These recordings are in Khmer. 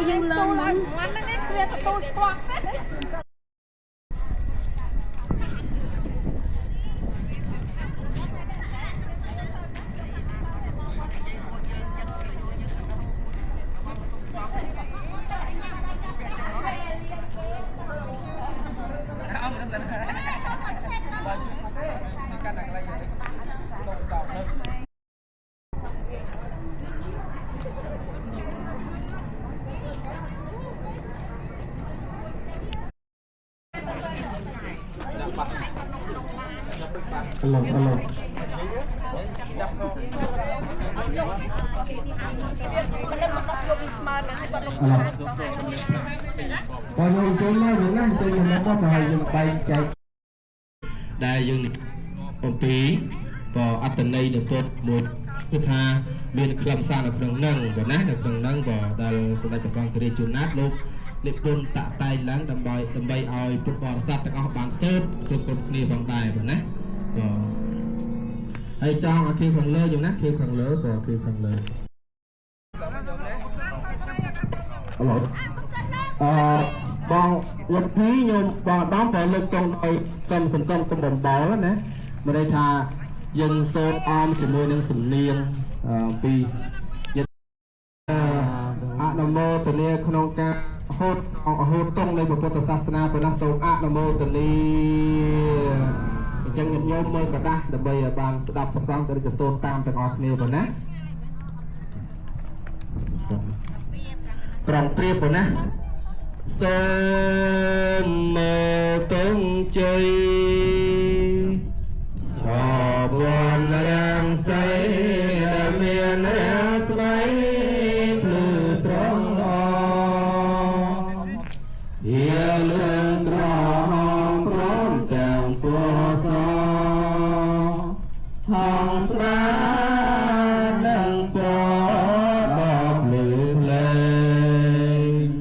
dương lên nó cái kia tôi quăng Along. Còn người chơi nó những anh chơi nó có phải dùng tay chạy. Đây dùng ổn tí và ở tận đây được tốt một thứ tha bên làm sao được đồng năng và nát được đồng năng và đây sẽ là phần cái chuột nát luôn. Để con tạ tay láng đầm bay oi phục bò sát tất cả bạn sơn trong con kia bằng tài và nát. Hay cho khi phần lơ dùng nát khi phần lơ và khi phần lơ. Bọn lực phí nhưng bọn đó phải lực trong đây xong phần xong trong bồn bó nè mà đây thà dân sơn om chỉ môi nâng sủng niên vì Nam mô tần niên không ca hốt tông này một Phật sát na của Nam Sông Nam mô tần niên chân nhận nhau mơ cả ta để bây giờ bàn sẽ đọc xong để cho sơn tam tại ngọt nhiều rồi nè Rộng priệp rồi nè Sơn mơ tông chơi Cho buồn đang say Đàm miền đã xoay Plư sông o Hiền lương rõ hông Prốn kèm của gió Hồng xa nâng của đọc lưỡng lên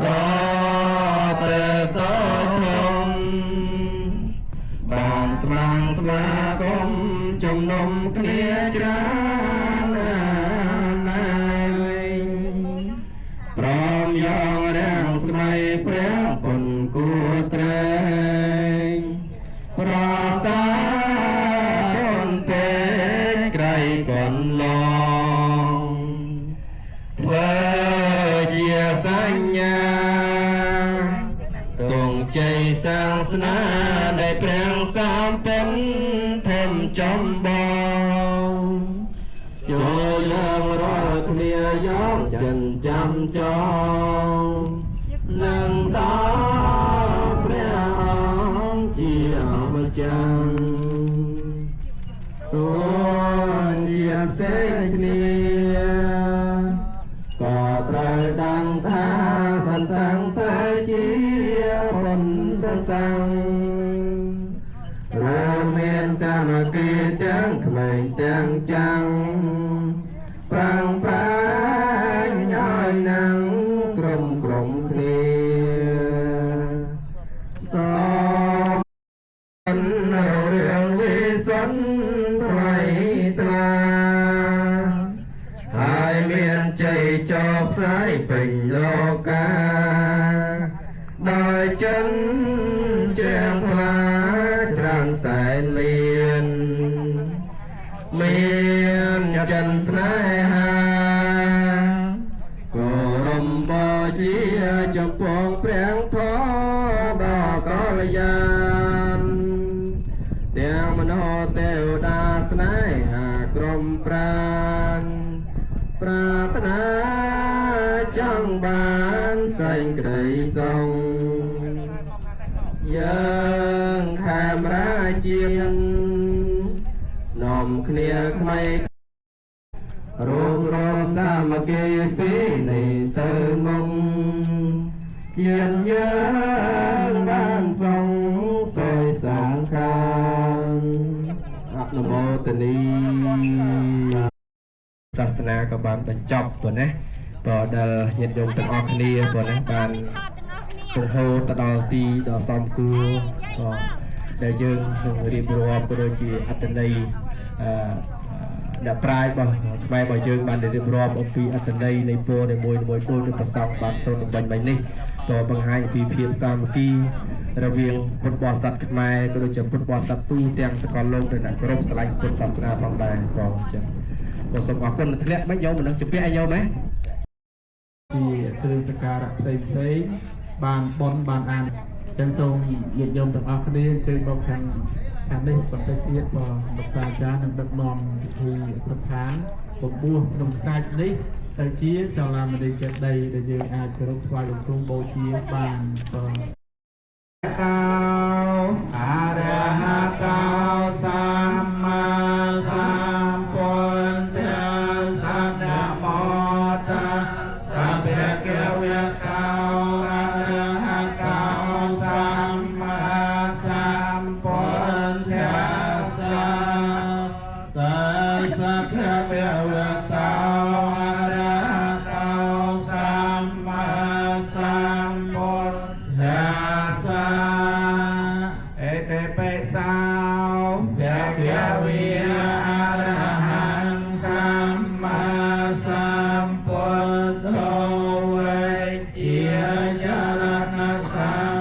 Đó tệ tối thông Bàn smang sma công Trong nông kia trán កន្លងធ្វើជាសញ្ញាទងជ័យសាសនាដែលព្រះសម្ពុនធំចំបងចូលយើងរាល់គ្នាយកចិនចាំចងនឹងដល់ព្រះអង្គជាម្ចាស់អូជាសេចគ្នាក៏ត្រូវដឹងថាសន្សឹងតែជាបុណ្យសង្ឃរើមានសាមគ្គីទាំងក្មេងទាំងចាំងប្រាំងប្រាញ់ឲ្យនឹងក្រុមគ្នាសូមរឿងវិសុទ្ធថ្លៃថ្លាហើយមានជ័យចោផ្សាយពេញលោកាដោយចិនជ្រាំងថ្លាច្រើនសែនលានមានចិនស្នេហាគោរមបជាចំពោះព្រះធម៌ដ៏កល្យានទាំងមនោទេវតាស្នេហាក្រុមប្រាណប្រាថ្នាចង់បានសេចក្តីសុខយើងខេមរាជានាំគ្នាក្មេងរួមរងសាមគ្គីពីនេះទៅមុខជាតិយើងបានសងសយសង្ឃាមអនុមោទនីសាសនាក៏បានបញ្ចប់ប៉ុណ្ណេះក៏ដែលញាតិញោមទាំងអស់គ្នាប៉ុណ្ណេះបានពង្ហូរទៅដល់ទីដ៏សមគួរក៏ដែលយើងនឹងរៀបរាប់ក៏ដូចជាអត្ថន័យដែលប្រាជ្ញរបស់ខ្មែររបស់យើងបានរៀបរាប់អំពីអត្ថន័យនៃពរនីមួយៗដូចនៅប្រសងបានសូត្របាញ់នេះក៏បង្ហាញពីភាពសាមគ្គីរវាងពុទ្ធបរិស័ទខ្មែរក៏ដូចជាពុទ្ធបរិស័ទទូទាំងសកលលោកដែលគោរពស្រឡាញ់ពុទ្ធសាសនាផងដែរបងអញ្ចឹងក៏សូមអរគុណធ្លាក់មិនយកមិននឹងជម្រាបឲ្យយកណាជាគ្រឿងសក្ការៈផ្សេងបានបនបានអានចឹងសូមញាតិញោមទាំងអស់គ្នាអញ្ជើញមកខាងនេះបន្តិចទៀតបងលោកតាអាចារ្យនឹងដឹកនាំពិធីប្រធានបំពោះក្នុងខ្សាច់នេះទៅជាចលនាមនីចេតិយដែលយើងអាចគោរពថ្វាយបង្គំបូជាបានបងកោអរហតោសម្មាសម្ពុទ្ធស្សនមតសព្វកវេកោអរហតោសម្មាសម្ពុទ្ធស្សតសព្វវេកោអរហតោសម្មាសម្ពុទ្ធស្សអេតេបេសោភគវិអរហង្គសម្មាសម្ពុទ្ធោវេជាចរណស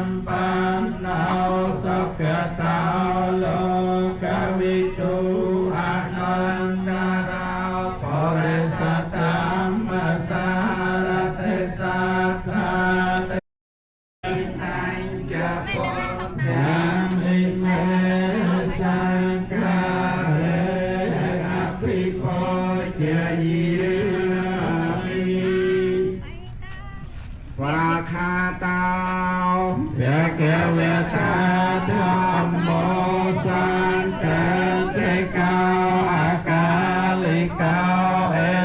ម្បណ្ណោសុខតោលោកវិទូអនន្តរោបរិសតមសារតិសត្ថាតាញ់ចពុទ្ធយាមិមេសង្ខារេអភិបោជាយិមិវាខាតោភគវេតាធម្មោសន្តិតិកោអកាလိកោអេ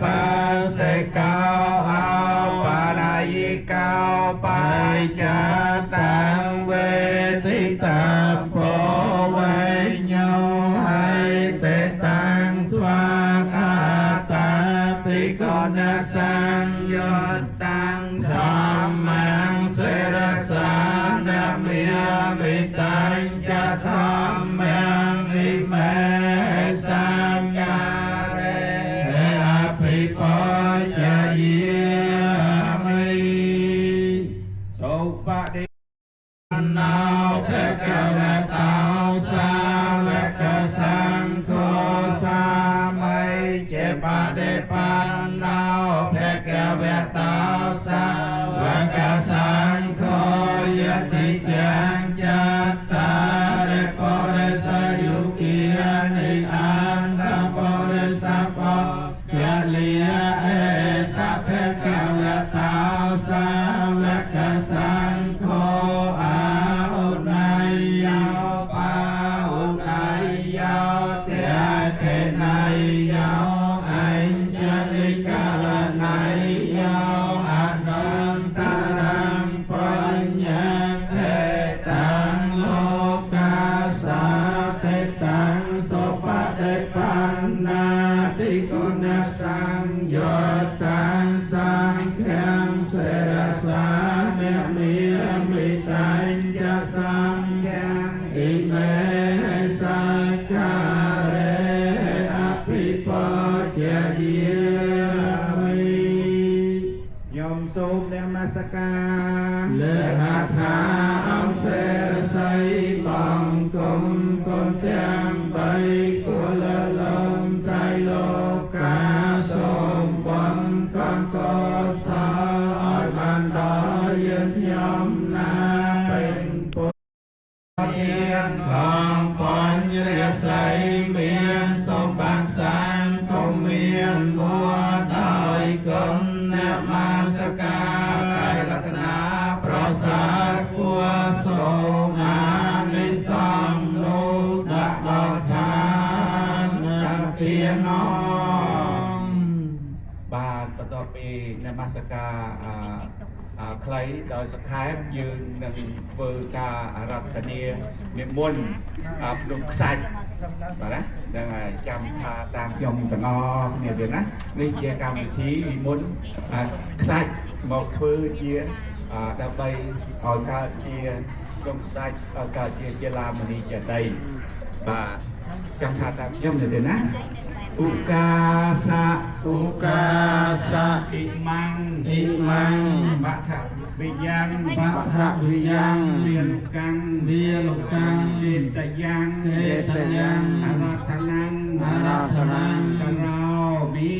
បសិកោអបរាយិកោបច្ចតាំងវេទិតាពោវេញោហើយទេតាំងស្វាកាតាតិកោណសង្យោតាំងធម្មងសេរសានមេវិតាញ់ចធម្មងអិមេសង្ការេអភិបោជាយិមិសុបតិ នោភគវតោសាវកសង្ឃោសា giáo anh chân lý ca la này giáo an nam ta nam pan nhang hệ tăng lô ca sa thế tăng so pa thế pan na ti con na sang yo tăng sang khem se ra sa me mi mi tăng cha sang khem i me sa ca re api pa cha di nhom sôm đem ma sa ca lệ hạ tha ông se say bằng công con trang bay của lơ lông trai lô ca sôm bắn con có sa ở bàn đó yên nhom na bên bố yên con rìa say miên sôm bàn sang thông miên mua đời cấm nè ma sa ca kaiลัตนาประสาทกัวโสมานิสังโลกะลาทานจักเตียนองបាទបន្ទាប់ពីនមស្ការខ្លីដោយសក្ខែយើងនឹងធ្វើការអារាធនានិមន្តភ្នំខ្សាច់បាទណានឹងចាំថាតាមខ្ញុំទាំងអស់គ្នាទៀតណានេះជាកម្មវិធីនិមន្តខ្សាច់មកធ្វើជាដើម្បីឲ្យកើតជាភ្នំខ្សាច់ឲ្យកើតជាជាឡាមនីចេតិយបាទចាំថាតាមខ្ញុំទៀតណាឧកាសៈអ៊ីម៉ាំងបថវិយ៉ាងវាលកាំងចេតយ៉ាងអរថនាងករោមី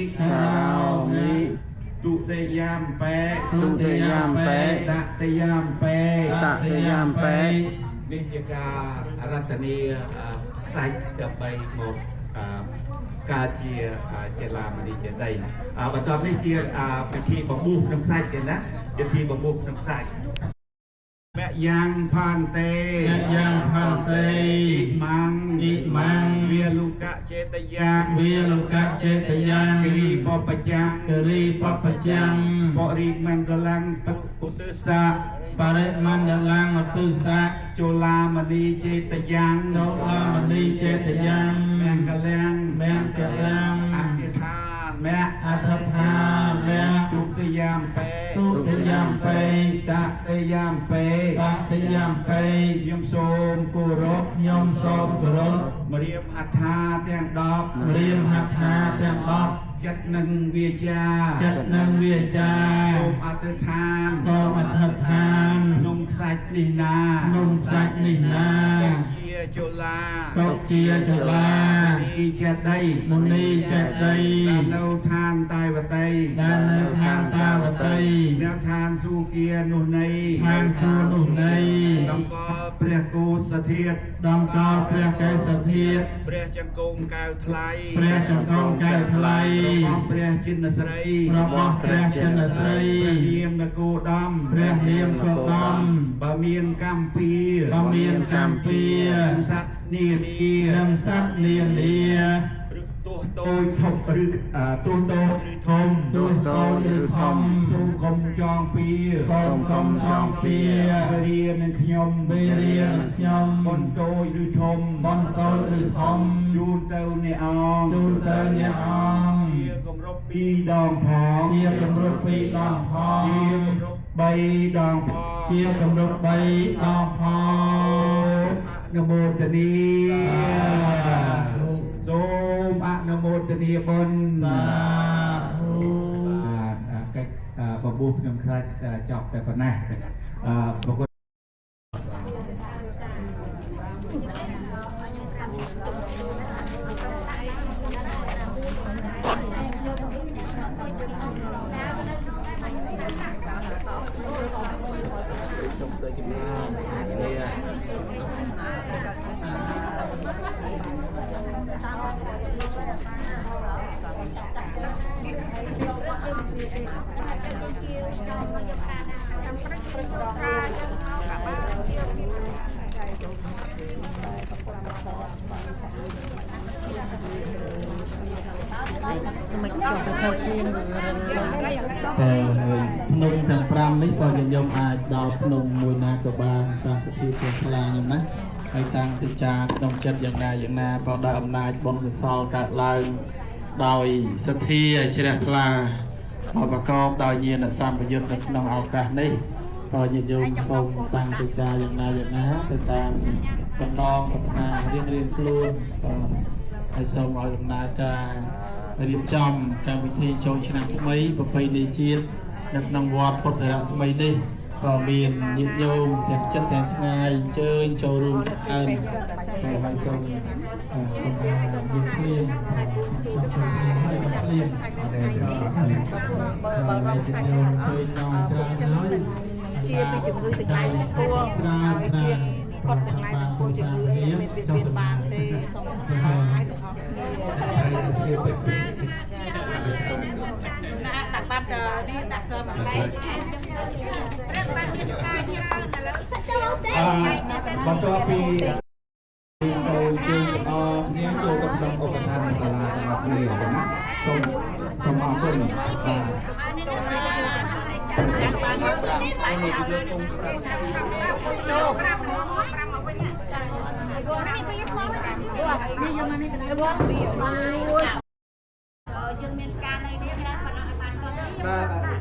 ទុតិយាមពេតតិយាមពេនេះជាការអារាធនាខ្សាច់ដើម្បីមកការជាចេឡាមនីចេតិយបន្ទាប់នេះជាពិធីបំពុះក្នុងខ្សាច់ទៀតណាពិធីបំពុះក្នុងខ្សាច់មយ៉ាងផាន់តេអ៊ីម៉ាំងវាលុកៈចេតយ៉ាងគិរីបបចាំងបរិមណ្ឌលੰឧទ្ទសាចុលាមនីចេតយ៉ាងមង្គលាំងអធិដ្ឋានទុតិយាមពេតតិយាមពេខ្ញុំសូមគោរពម្រាមហដ្ឋាទាំង10ចិត្តនឹងវាចាសូមអធិដ្ឋានក្នុងខ្សាច់នេះណាជាចុលានីចេតិយនៅឋានតាវតីនៅឋានសុគានោះនៃតំកល់ព្រះគោសធាតុព្រះចង្គង់កែវថ្លៃរបស់ព្រះចិនស្រីព្រះនាមនគរដំបើមានកម្មពីសត្វនានាទោះតូចធំឬធំសូមកុំចងពៀរៀននឹងខ្ញុំបន្តូចឬធំជូនទៅអ្នកអង្គជាគម្រប់2 ដងផងជាគម្រប់3 ដងផងអនុមោទនីសូមអនុមោទនាបុណ្យសាធុកិច្ចបបួសខ្ញុំខ្លាចចប់តែប៉ុណ្ណាប្រគល់សុខស្ដីជំនាញគ្នា មិនចង់ទៅធ្វើគ្រឿងរិនតែភ្នំទាំង5នេះក៏យើងយកអាចដល់ភ្នំមួយណាក៏បានតាមសភាពជាខ្លាខ្ញុំណាហើយតាំងសិច្ចាក្នុងចិត្តយ៉ាងណាក៏ដោយអំណាចបុណ្យកុសលកើតឡើងដោយសទ្ធាជ្រះថ្លាប្រកបដោយញាណសម្បយុទ្ធនៅក្នុងឱកាសនេះក៏ញាតិញោមសូមតាំងសិច្ចាយ៉ាងណាទៅតាមបណ្ដងប្រាថ្នារៀងខ្លួនហើយសូមឲ្យដំណើរការរៀបចំកម្មវិធីចូលឆ្នាំថ្មីប្រពៃណីជាតិនៅក្នុងវត្តពុទ្ធរស្មីនេះក៏មានញាតិញោមទាំងចិត្តទាំងឆ្ងាយអញ្ជើញចូលរួមច្រើនហើយសូមយើងព្រៀងហើយព្រៀងបើរកសាច់ជួយនំច្រើនហើយជាពីជំងឺសញ្ញាពួរជាគាត់ទាំងឡាយទាំងពួរជំងឺអីមានវាបានទេសូមសុខភាពឲ្យទាំងអស់គ្នាដាក់បាត់នេះដាក់ទៅមួយឡែកព្រឹកបានមានការច្រើនឥឡូវបន្ទាប់ពីចូលជើងអរគ្នាចូលទៅក្នុងឧបត្ថម្ភសាលាទាំងអស់គ្នាណាសូមអរគុណបាទចាំបានមកស្រីតែនេះគឺគុំទៅ5មកវិញនេះពីស្មោះនេះយកមកនេះទៅបងយើងមានការនៅនេះច្រើនប៉ុណ្ណឹងឲ្យបានគាត់បាទ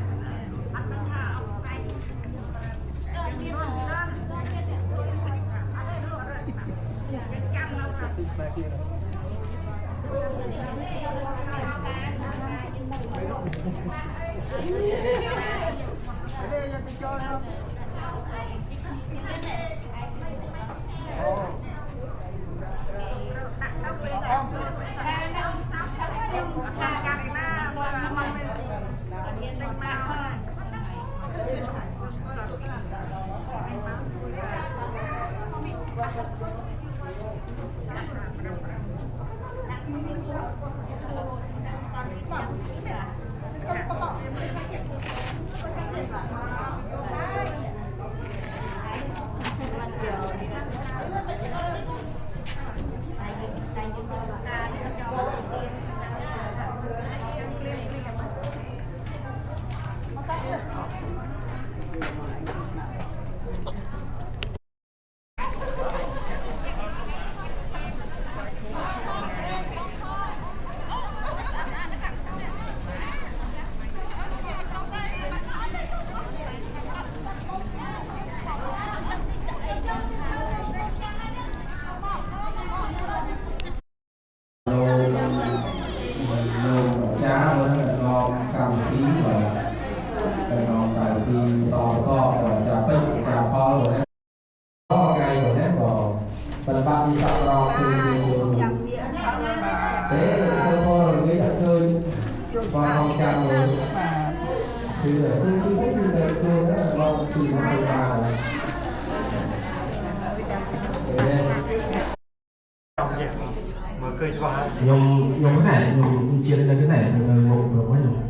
nhung cái này nhung chia lên cái này một rồi quá nhung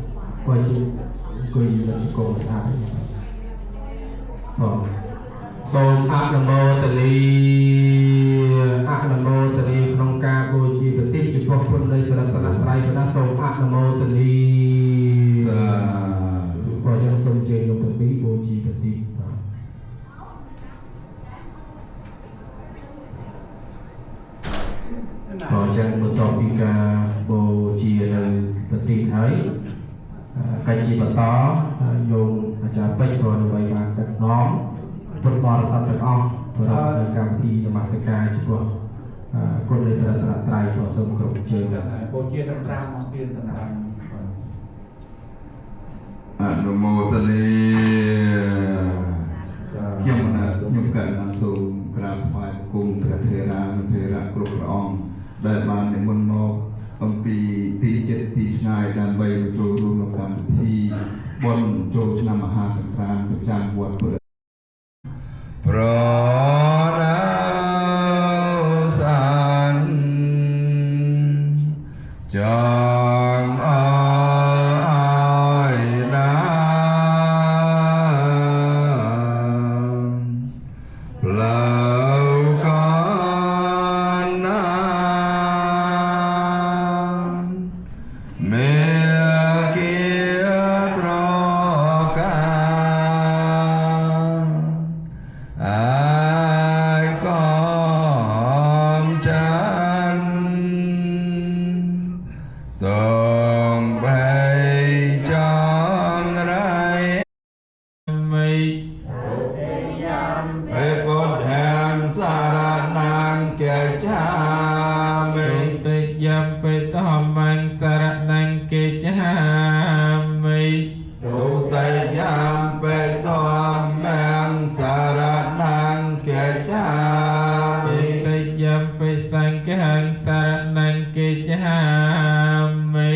coi chứ cười là cổ sao Tôn Nam Mô Tỳ Li trong ca cô chi vật tích chụp phong quân đây là tận trai của nó Tôn Nam Mô Tỳ Li coi trong sông trên trong thực bí cô chi vật tích họ chẳng một tòa bị ca bồ chia vật tích ấy cái chi vật đó dùng trả bệnh rồi vậy mà các nhóm vật bò sạch được ong rồi cảm thì mà sẽ cài chụp con này là tài của sông cộng chơi bồ chia thành ra mà tiền thành ra Nam Mô Tây Ni nhưng mà nhung cảnh là sùng grab phải cùng cả thế ra cột ong đại ban để môn mô ông pi ti chết ti ngày đàn bay trôi luôn một cảm thi bồn trôi năm hà sanh phan được trang buồn bữa San Chẳng ai nam Lâu con nam Mê បំបីចងរៃមិពេលពុទ្ធហាំសារណាងកេចាមិតិយំពេតហមញ្ញសារណាងកេចាមិទុតិយំពេតហមញ្ញសារណាងកេចាមិតិយំពេសង្ឃាំសារណាងកេចាមិ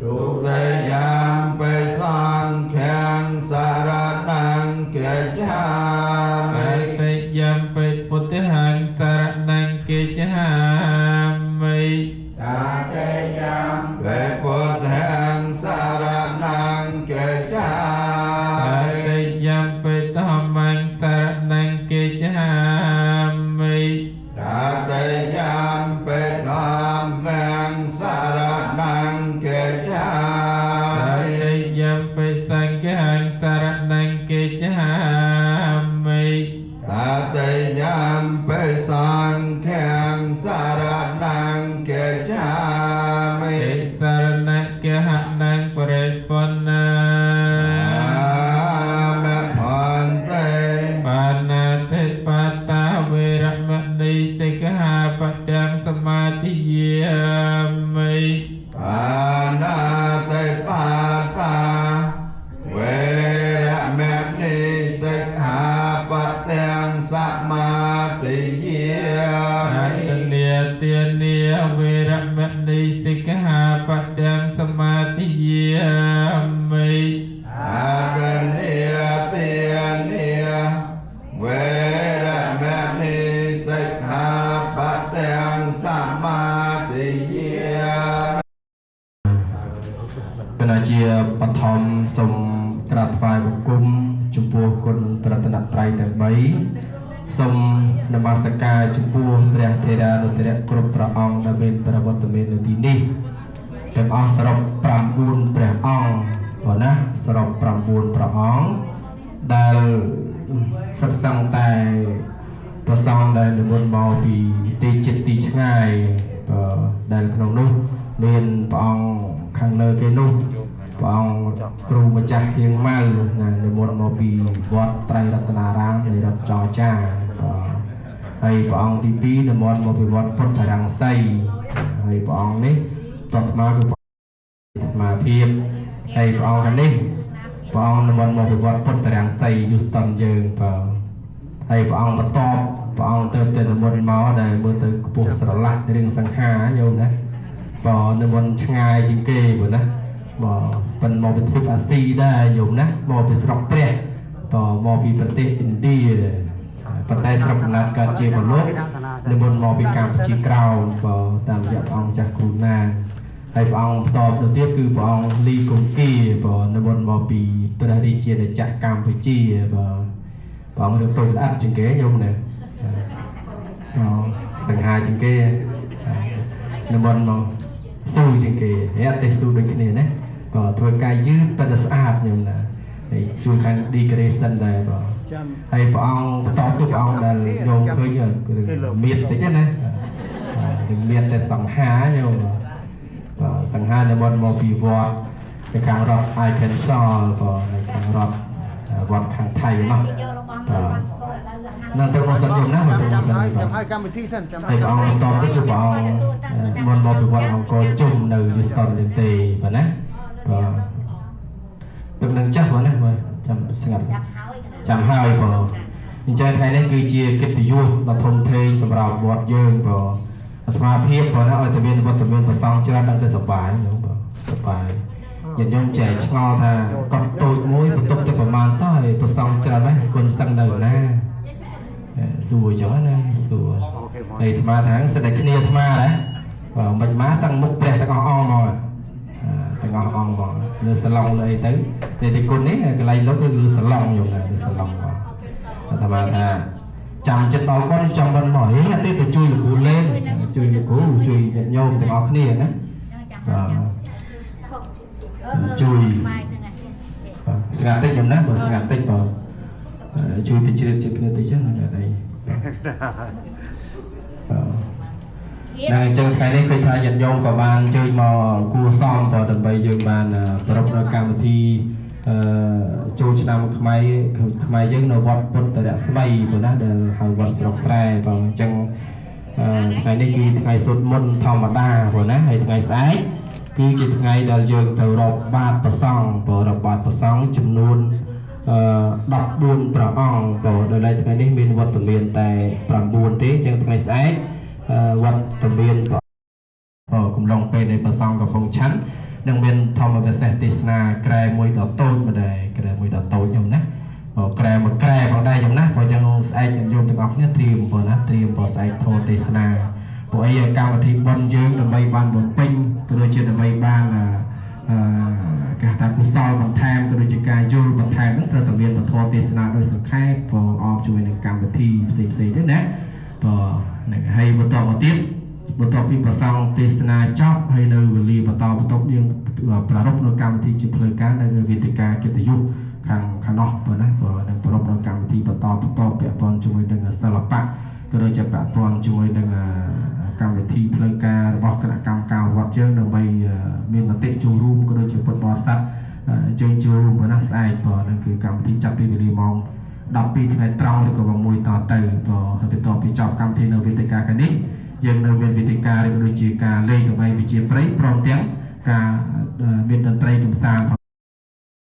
ទុតិយំពេសង្ឃាំសារណាងកេចាមិតិយំពេពុទ្ធហាំសារណាងកេចាមិតាតេយំពេពុទ្ធហាំសារណាងកេចាតាតេយំពេធម្មំសារណាងកេចាមិតាតេយំពេធម្មំសារណាងកេចាតាតេយំពេសង្ឃាំសារណាងកេចាមិតាតេយំពេសង្ឃាំសារណាងកេចាមិសារណកហណាងបរិពណាមភន្តេបាណាតិបតាវេរមណីសិក្ខាបទាំងសមាទិយាមិបាណាតិបតាវេរមណីសិក្ខាបទាំងសមាទិយាមិអតនេទានាវេរមណីសិក្ខាបទាំងសមាទិយាមិអតនេទានាវេរមណីសិក្ខាបទាំងសមាទិយាគណៈជាបឋមសូមក្រាបថ្វាយបង្គំចំពោះគុណប្រតនត្រ័យទាំង3សូមនមស្ការចំពោះព្រះថេរានុថេរៈគ្រប់ព្រះអង្គដែលមានប្រវត្តិមាននៅទីនេះទាំងអស់សរុប9ព្រះអង្គបងណាសរុប9ព្រះអង្គដែលសិក្សាតែប្រសងដែលនិមន្តមកពីទីចិត្តទីឆ្ងាយដែលក្នុងនោះមានព្រះអង្គខាងលើគេនោះព្រះអង្គគ្រូម្ចាស់ហៀងម៉ៅនិមន្តមកពីវត្តត្រៃរតនារាមនៃរដ្ឋចរចាហើយព្រះអង្គទី2និមន្តមកពីវត្តពុទ្ធរាំងសីហើយព្រះអង្គនេះតបមកគឺសមាភាពហើយព្រះអង្គនេះព្រះអង្គនិមន្តមកពីវត្តពុទ្ធរាំងសីយូស្តុនយើងហើយព្រះអង្គបន្ទាប់ព្រះអង្គទៅនិមន្តមកដែលមើលទៅខ្ពស់ស្រឡះរឿងសង្ខារញោមណានិមន្តឆ្ងាយជាងគេព្រោះណាប៉ុន្តែមកពីទ្វីបអាស៊ីដែរញោមណាមកពីស្រុកព្រះមកពីប្រទេសឥណ្ឌាប៉ុន្តែស្រុកកំណើតកើតជាពលលោកនិមន្តមកពីកម្ពុជាក្រោមតាមរយៈព្រះអង្គចាស់គ្រូណាហើយព្រះអង្គបន្តទៅទៀតគឺព្រះអង្គលីកុងគីនិមន្តមកពីព្រះរាជាណាចក្រកម្ពុជាព្រះអង្គរឿងតូចល្អិតជាងគេញោមណាសង្ហាជាងគេនិមន្តមកស៊ូជាងគេហើយអត់ទេស៊ូដូចគ្នាណាធ្វើកាយយឺតប៉ុន្តែស្អាតញោមណាហើយជួយខាង decoration ដែរហើយព្រះអង្គបន្តទៅព្រះអង្គដែលញោមឃើញគឺមៀតតិចណាគឺមៀតតែសង្ហាញោមសង្ហានិមន្តមកពីវត្តនៅខាងរដ្ឋ Arkansas នៅខាងរដ្ឋវត្តខាងថៃនោះនៅទៅមកសិនជុំណាមកទៅសិនចាំឲ្យកម្មវិធីសិនចាំឲ្យព្រះអង្គបន្តទៅគឺព្រះអង្គមុនមកពីវត្តអង្គរជុំនៅយូស្តុនទេបាទណាទឹកនឹងចាស់បាទណាចាំស្ងាត់ចាំហើយអញ្ចឹងថ្ងៃនេះគឺជាកិត្តិយសដ៏ធំធេងសម្រាប់វត្តយើងអាត្មាភាពណាឲ្យតែមានវត្តមានប្រសងច្រើនដល់ទៅសប្បាយនោះសប្បាយញាតិញោមចែកឆ្ងល់ថាកត់តូចមួយបន្ទប់ទៅប្រមាណសោះហើយប្រសងច្រើនហ្នឹងគុណសឹងនៅណាសួរចុះណាសួរហើយអាត្មាថាសិតតែគ្នាអាត្មាដែរមិនមកសឹងមុខព្រះទាំងអស់អង្គមកទាំងអស់អង្គមកលើសាឡុងលើអីទៅតែទីគុណនេះកន្លែងលោកគឺសាឡុងយល់ណាគឺសាឡុងមកអាត្មាថាចាំចិត្តដល់ប៉ុនចាំប៉ុនមកហេអត់ទេទៅជួយលោកគ្រូលេងជួយលោកគ្រូជួយញាតិញោមទាំងអស់គ្នាណាជួយស្ងាត់តិចខ្ញុំណាបើស្ងាត់តិចជួយទៅជ្រៀតជិះគ្នាតិចហ្នឹងអី đang chân cái này khơi thay nhận nhôm của bạn chơi mò cua xong và đầm bay dương bạn prop nó cam thi châu Nam Khmer dương nó vọt vọt từ đã bay của nó đều hàng vọt sọc phai và chân ngày này khi ngày sốt môn thòng mặt đa của nó hay ngày sáng cứ chỉ ngày đều dương từ đọc ba bờ sông và đọc ba bờ sông chùm luôn đọc buồnប្រអងក៏ដោយឡែកថ្ងៃនេះមានវត្តមានតែ9ទេអញ្ចឹងថ្ងៃស្អែកវត្តមានកំឡុងពេលនៃប្រសងកំពង់ឆាន់នឹងមានធម្មវិសេសទេសនាក្រែមួយដ៏តូចម្ដេចក្រែមួយដ៏តូចខ្ញុំណាក្រែមួយក្រែផងដែរខ្ញុំណាព្រោះអញ្ចឹងស្អែកខ្ញុំយកទាំងអស់គ្នាត្រៀមបងណាត្រៀមព្រោះស្អែកធម៌ទេសនាព្រោះអីកម្មវិធីបុណ្យយើងដើម្បីបានបំពេញក៏ដូចជាដើម្បីបានគេថាកុសលបន្ថែមក៏ដូចជាការយល់បន្ថែមហ្នឹងត្រូវតែមានពធទេសនាដោយសង្ខេបព្រោះអបជួយនឹងកម្មវិធីផ្សេងៗទៀតណាហ្នឹងហើយបន្តមកទៀតបន្ទាប់ពីប្រសងទេសនាចប់ហើយនៅវេលាបន្តយើងប្រារព្ធនៅកម្មវិធីជាផ្លូវការនៅវេទិកាកិត្តិយសខាងនោះប៉ុណ្ណាព្រោះនឹងប្រារព្ធនៅកម្មវិធីបន្តពាក់ព័ន្ធជាមួយនឹងសិល្បៈក៏ដូចជាពាក់ព័ន្ធជាមួយនឹងកម្មវិធីផ្លូវការរបស់គណៈកម្មការវត្តយើងដើម្បីមានមតិចូលរួមក៏ដូចជាពុទ្ធបរិស័ទយើងចូលរួមប៉ុណ្ណាស្អែកព្រោះនឹងគឺកម្មវិធីចាប់ពីវេលាម៉ោង12ថ្ងៃត្រង់ឬក៏6តទៅព្រោះហើយបន្ទាប់ពីចប់កម្មវិធីនៅវេទិកាខាងនេះយើងនៅមានវេទិកាឬក៏ដូចជាការលេងកម្រៃវិជាព្រៃព្រមទាំងការមានតន្ត្រីកម្សាន្ត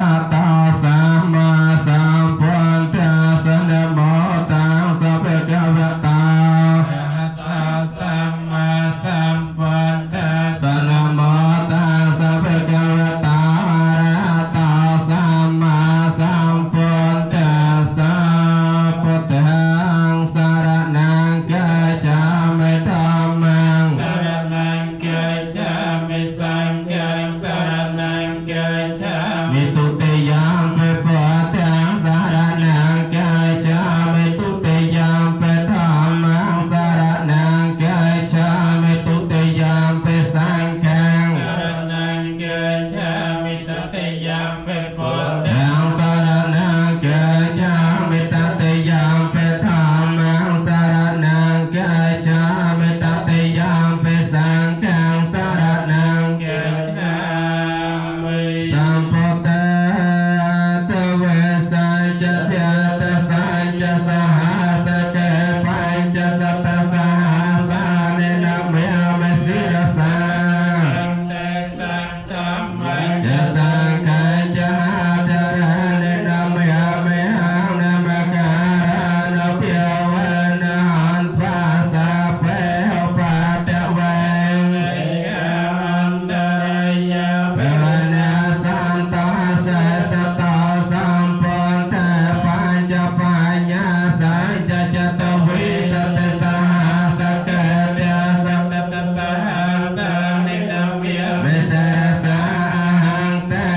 អតសម្មាសម្ពុទ្ធសនមតាំងសពកវតាអតសម្មាសម្ពុទ្ធសនមតាំងសពកវតាអរហតសម្មាសម្ពុទ្ធសាពុទ្ធហង្សរណង្កច្ឆាមិធម្មងសរណង្កច្ឆាមិសង្ឃងសរណង្កច្ឆាមិទុតិយំពេពុទ្ធังសរណង្កច្ឆាមិទុតិយំពេធម្មងសរណង្កច្ឆាមិទុតិយំពេសង្ឃងសរណង្កច្ឆាមិតតិយំពេពុទ្ធังសរណង្កច្ឆាមិតតិយំពេធម្មងសរណង្កច្ឆាមិតតិយំពេសង្ឃងសរណង្កច្ឆាមិសម្ពុទ្ធតវេសញ្ចភយតសញ្ចសហសកេបញ្ចសតសហសានេនមេមេសិរសាតេសង្ឃម្មញ្ចសង្ឃញ្ចហាតរនេនមេមេហនមការណព្យវនហន្តាសាពេហបតវេអន្តរយបវនាសន្តសេសតសម្ពន្ធបញ្ចបញ្ញសញ្ចចតវិសតសហសកេតសតតសហសនិតមេមេសរសាអហង្ទេ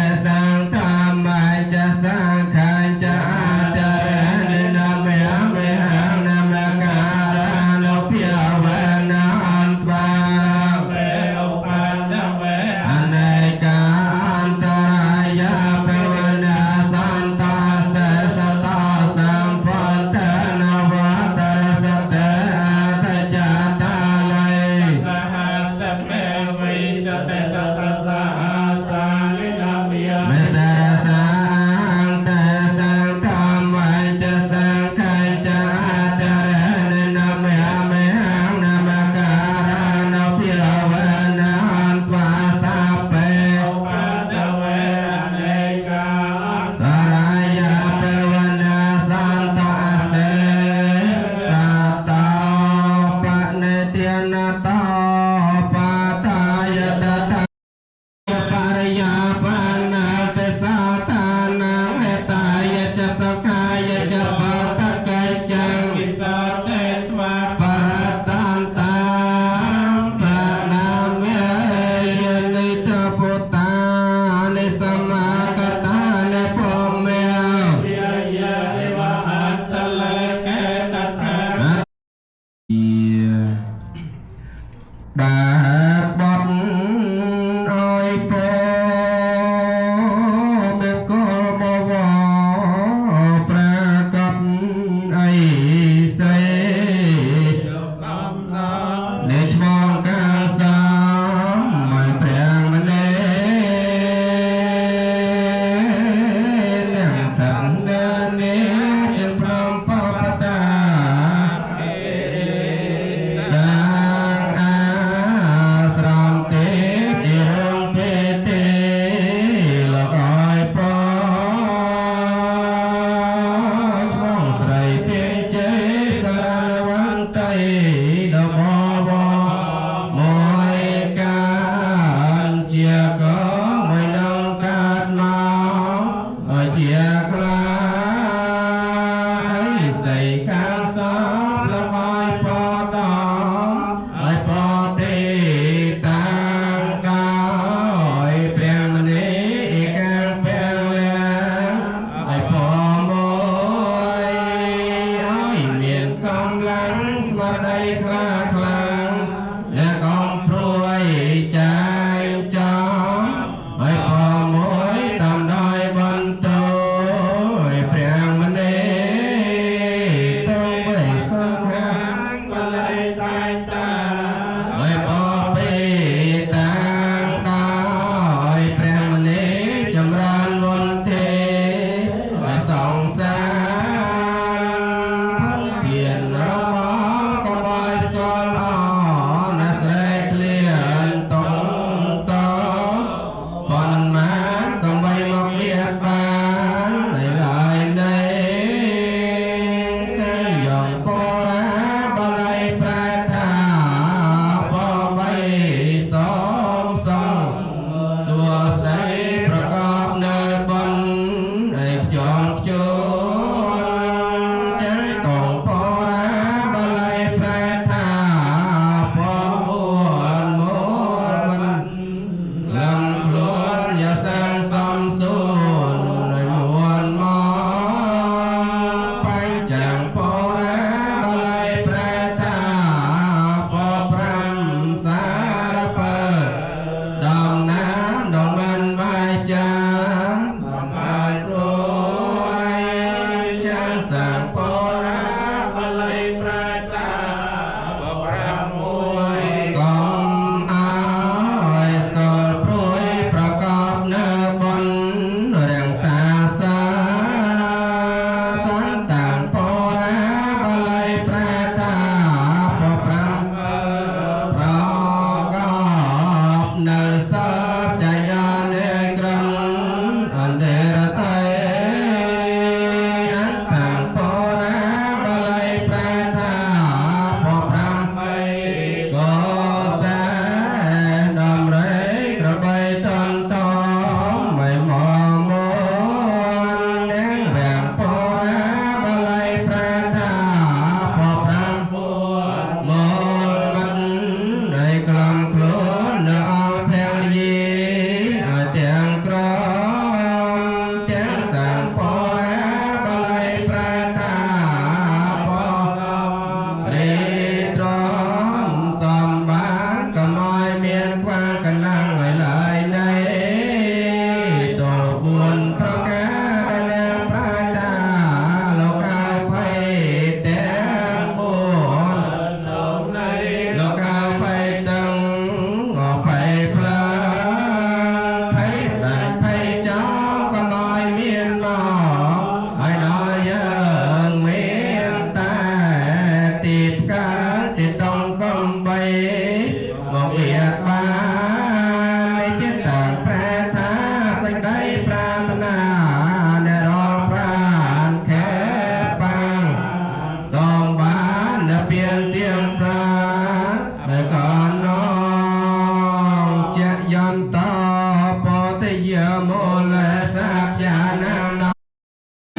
ติยโมเลสัพยานังนา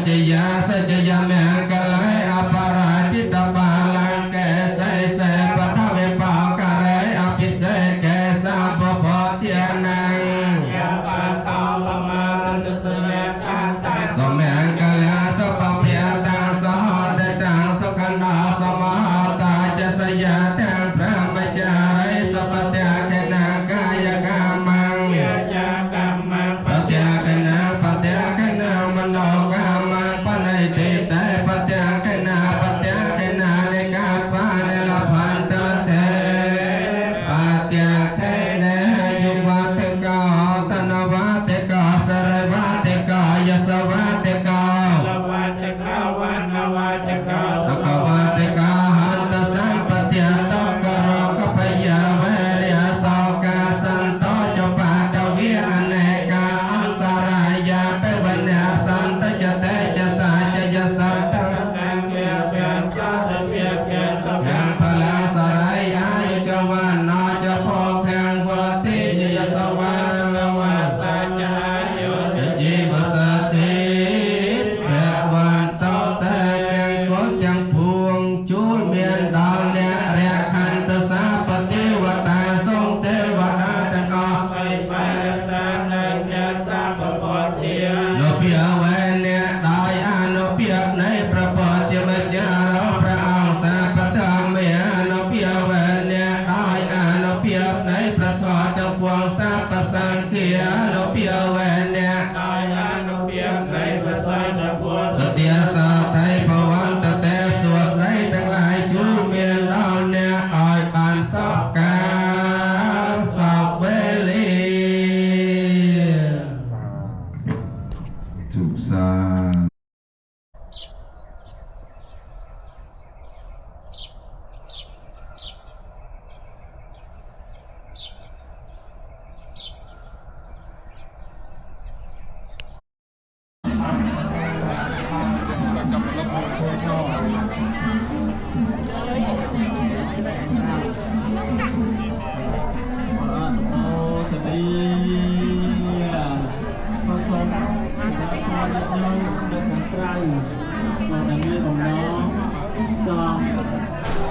จยาสัจยเมกะไลอปาราจิตบาลังแกไสเสปทเวปากะไรอภิเสกแกสัพพะเทียนังยาปาตาปมาสุสเมกัตตาสเมกะลาสปะเพียตังสหตตังสุขันนาสมหาตาจะสยะตังพระมจาริสัพพะเทขณากายกรรมังยะจากรรมังปะเทขณาปะเทขณามโนกรรมังปะไนติเตปะเทขณาปะเทขณาเนกาปะเนลพันตเตปะเทขณายุวัตกาตนวัตกาสรวัตกายสวัตกาลวัตกาวันวัตกาสกวัตกาหันตสัมปติตกโรกพยาเวริยสกาสันโตจปาตวิอเนกาอันตรายาเปวันเนสันตจเตจสาจยสัตตังกังเกียเปียสัตเวียเกสยังพลาสรายอายุจวันนาจะพอแข่งวัติจยสวรรณวาสัจายุจจีวสติเปวันโตเตเปียงกุจังพวงจูลเมียนดาลเนเรียขันตสาปฏิวตาทรงเทวดาตังอไปไปสานังยาสาปปะเทียโนเปียเวนเนได้อาโนเปียในพระปเจมจารพระอังสาปธรรมเมโนเปียเวนเนได้อาโนเปียในพระทอดจังพวงสาปสังเขียโนเปียเวนเนได้อาโนเปียในพระสังจังพวงสติยสาไทยภวันตเตสวสไลทั้งหลายจูเมียนดาวเนออยปานสอบกาสอบเวลี จุสา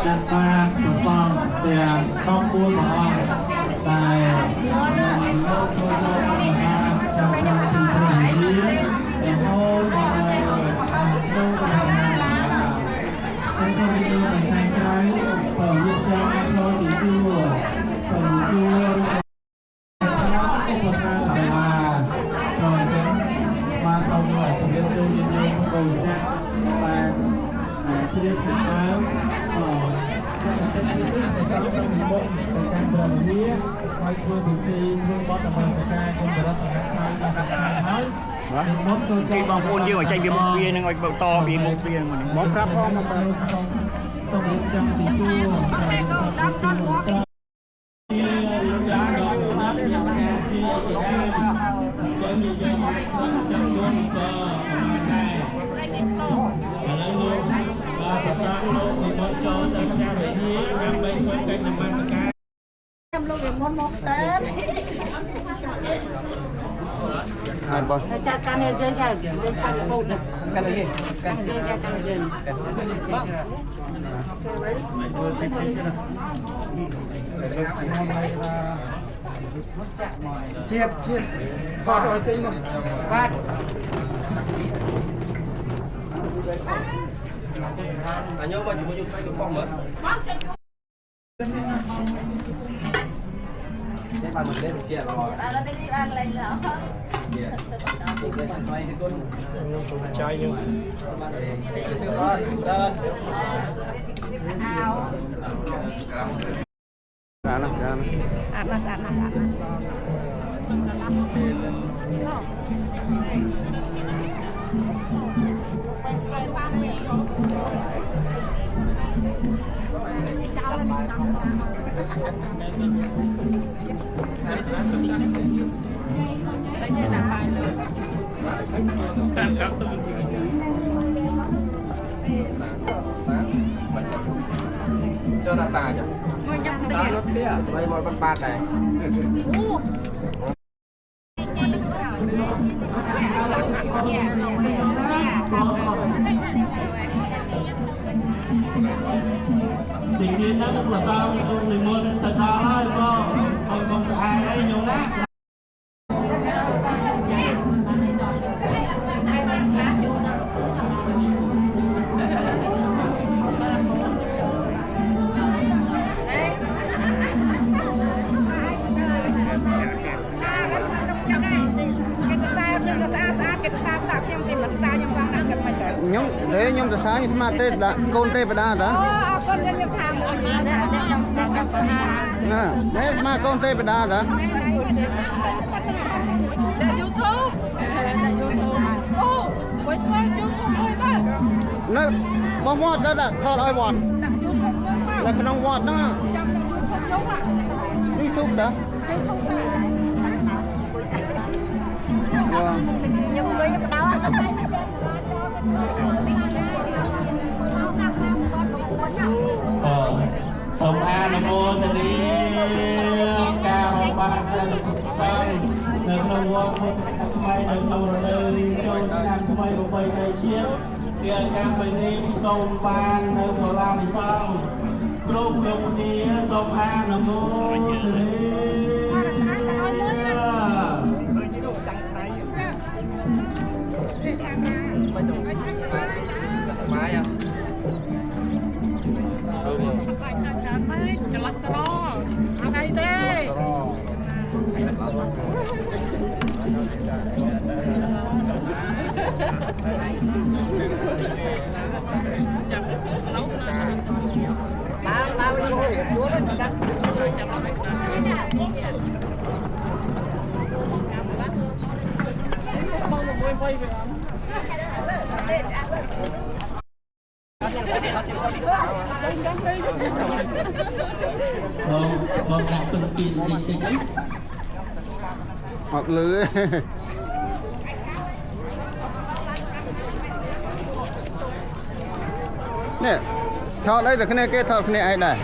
จัดปาสมปองเตียงต้องพูดบอกว่าตายโลกโลกมาจำเป็นที่ตรงนี้อย่างโน้นอะไรโน้นอะไรเป็นคนที่ดูแต่งใจเปิดยุทธยาโน้ตสีตัวเปิดตัวอุปการะมาตอนนี้มาตอนนี้เรียนรู้ยินดีโดยแจ้งมาที่เรียนถึงแล้วเป็นการเริ่มต้นเป็นการเริ่มนี้คอยช่วยถึงทีมรุ่นบอสตะวันสกายคนเดินทางไทยมาจากไทยเฮ้ยគេបងប្អូនយើងឲ្យចេញពីមុខវានឹងឲ្យតពីមុខវាហ្នឹងមកប្រាប់ផងមកប្រាប់ต้องរៀបចំទីទួលEm luôn được món sớm. Hai bò. Cha can này chơi chơi cái bột này. Can gì? Can chơi can chơi. Vâng. Chiết chiết. Phát rồi tinh rồi. Phát. Anh nhớ mà chúng mình dùng xanh được bông mất. Sẽ bàn một lên một triệu rồi. Nó đi ăn lên nữa. Chơi như cho nó tài chứ. Nó tiếc, mày một con ba này. Tình nhiên đó là sao con mình muốn thật thà thôi con ai đấy nhiều lắm. nhóm để nhóm từ sáng smart tết đã côn tết phải đa đó nè smart côn tết phải đa đó nó bom vọt đó đã thọt ai vọt là cái nông vọt đó YouTube đó Sông A Nam Mô Tây Ni Cao Ba Sang Nâng Nông Vong Smai Nâng Nông Lời Châu Nam Thumai Bộ Bày Đại Chiết Tiền Cam Bày Ni Sông Ban Nâng Bộ Lam Sang Krông Yông Ni Sông A Nam Mô Tây Ni Bông đặt từng tiền đi chứ hoặc lưới nè thọt đây là cái này cái thọt cái này ai đây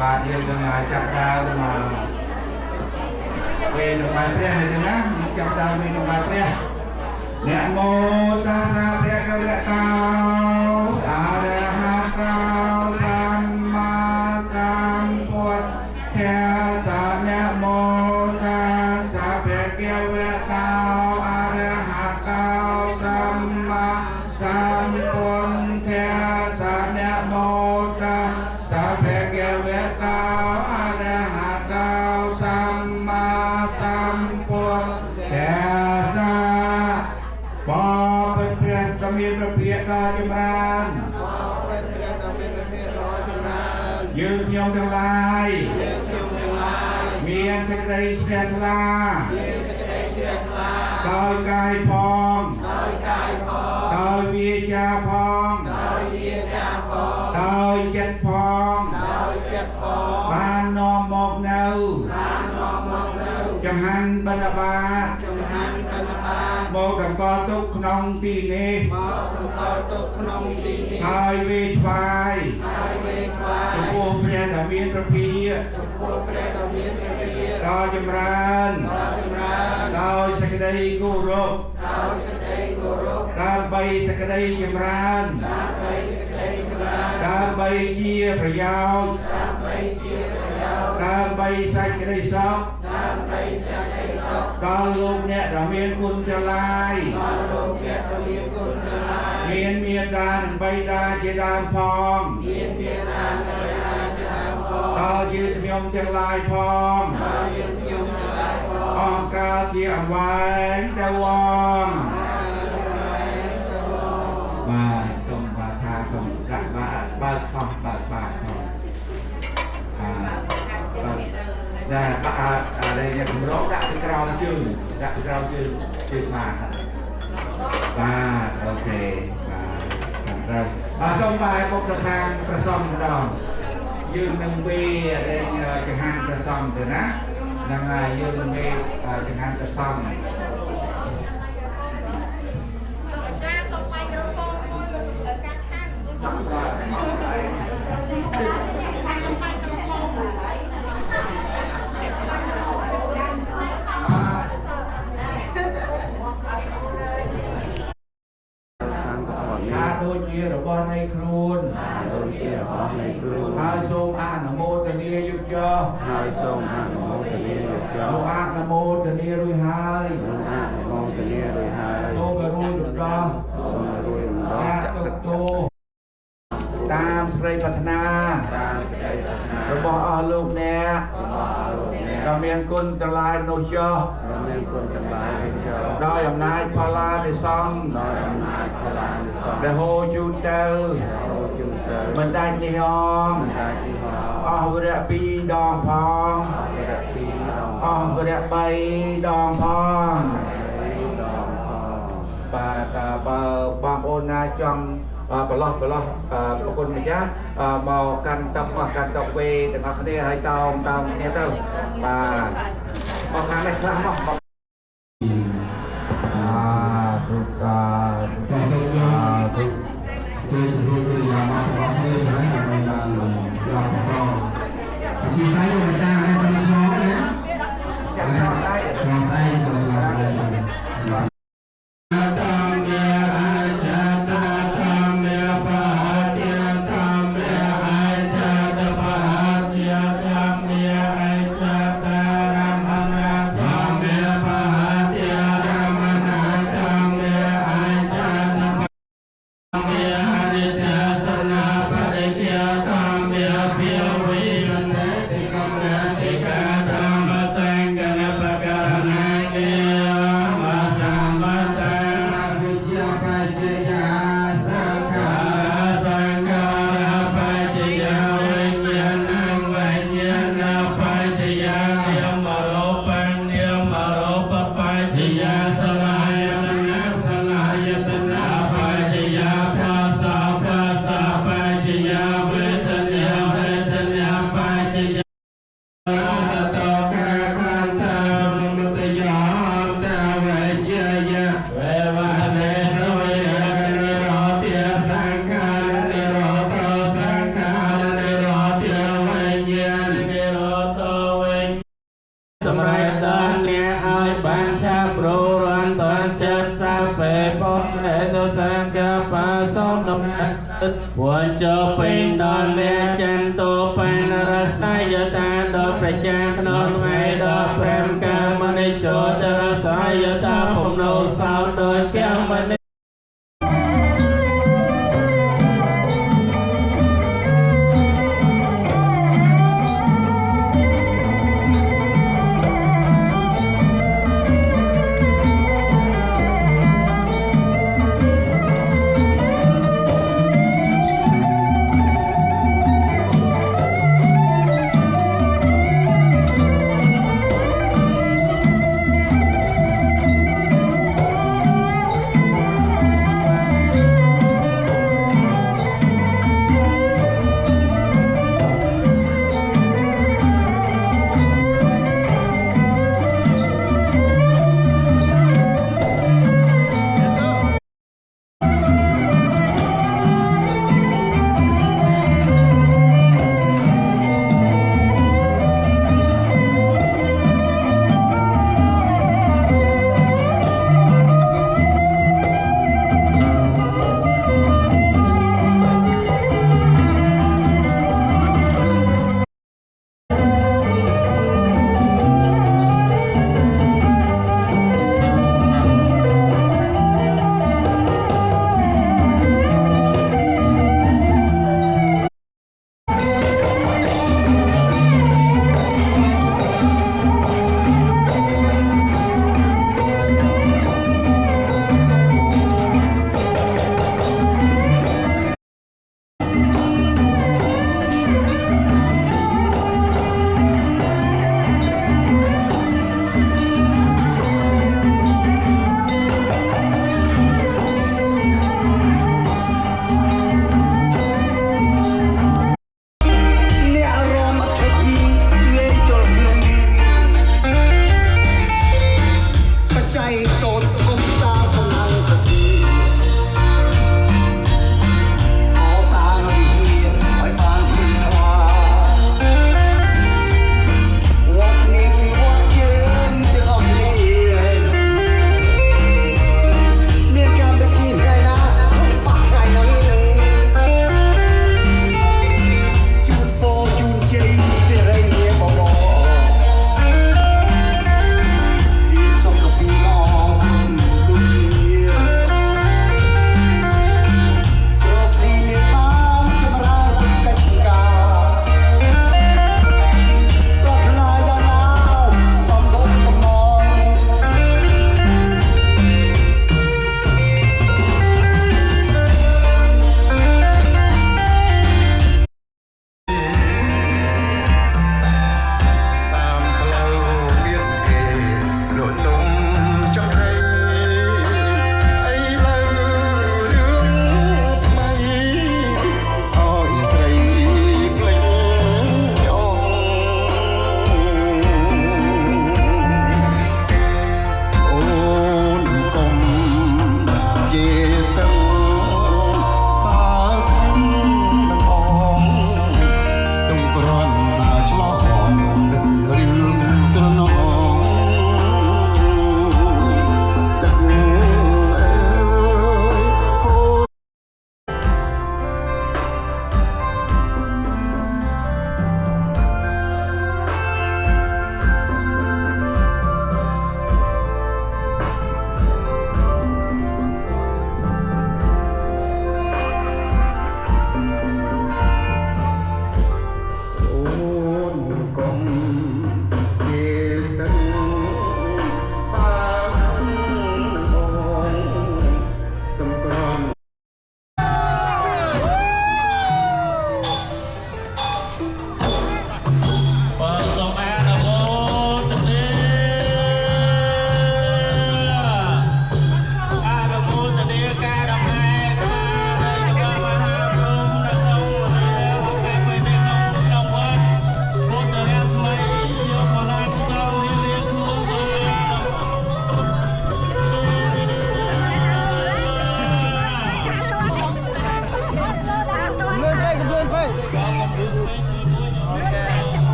và nhiều người chạm đào mà về được bài pre này được nhá chạm đào về được bài pre nè mô ta sa pre cao lệ cao a re ha cao san ma san phật khe sa nè mô ta sa pre cao lệ cao a re ha cao ก็จำรานยืนยงทั้งหลายมีอันสักใดเชียร์ลาต่อยกายพองต่อยวิจาพองต่อยเจ็ดพองบ้านนอมมอกเนาจังหันบรรบาทโมกังกอตุกขนองตีนี้ทายเวทไฟจุพวงเพียรดามีนประพีต่อจำรานต่อสกได้กูรบตามใบสกได้จำรานตามใบเจียพระยาวตามใบใส่กระไรซอกก็ลงเนี่ยดามีนคุณจะลายเมียนดานใบดาเจดามพองต่อยืดยมจะลายพององกาเจียแหวนตะวองมาส่งมาทาส่งกะมาบาดทองบาดทองได้อะไรเนี่ยผมร้องดักเป็นกราวจืดดักเป็นกราวจืดมาโอเคเราส่งไปพบทางกระซอมดองยืนหนึ่งปีอะไรจะหันกระซอมเถอะนะยังไงยืนหนึ่งปีจะหันกระซอมโดยเกี่ยวกับบในครูนหายทรงอานโมตเนียยุจอลูกอานโมตเนียรุยหายทรงกรุยดุจอญาตุโตตามสเปรย์พัฒนาระบบอาลูกแน่กำเมียนกุลตลายโนชอได้อำนาจพลาในซองได้โฮจูเตอร์มันได้ที่ห้องเรียปีดองพองเรียใบดองพองบางโอนาจังปลอปรากฏมั้ยจ๊ะบอกกันตกเวแต่มาคนนี้ให้ตามเนี่ยเต้าบอกงานได้ครั้งบอกทุกทุกช่วยสรุปเรื่องมาขอให้ใช้ในการรับผิดชอบที่ใช้มาจ้างให้ทำชอบนะจ้างได้ในการวันจะเป็นดอนเลี้ยจันโตเป็นรัสายตาดอกประจักษ์นอนไว้ดอกแปรมกามในโจตรัสายตาผมโนสาวโดยแก้วมัน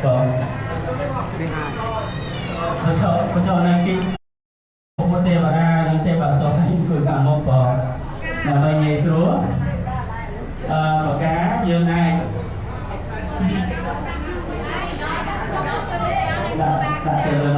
còn tôi cho nên cái một tê bà ra nên tê bà số này cười cả một bò là bây nghề số bò cá dương này đặt tiền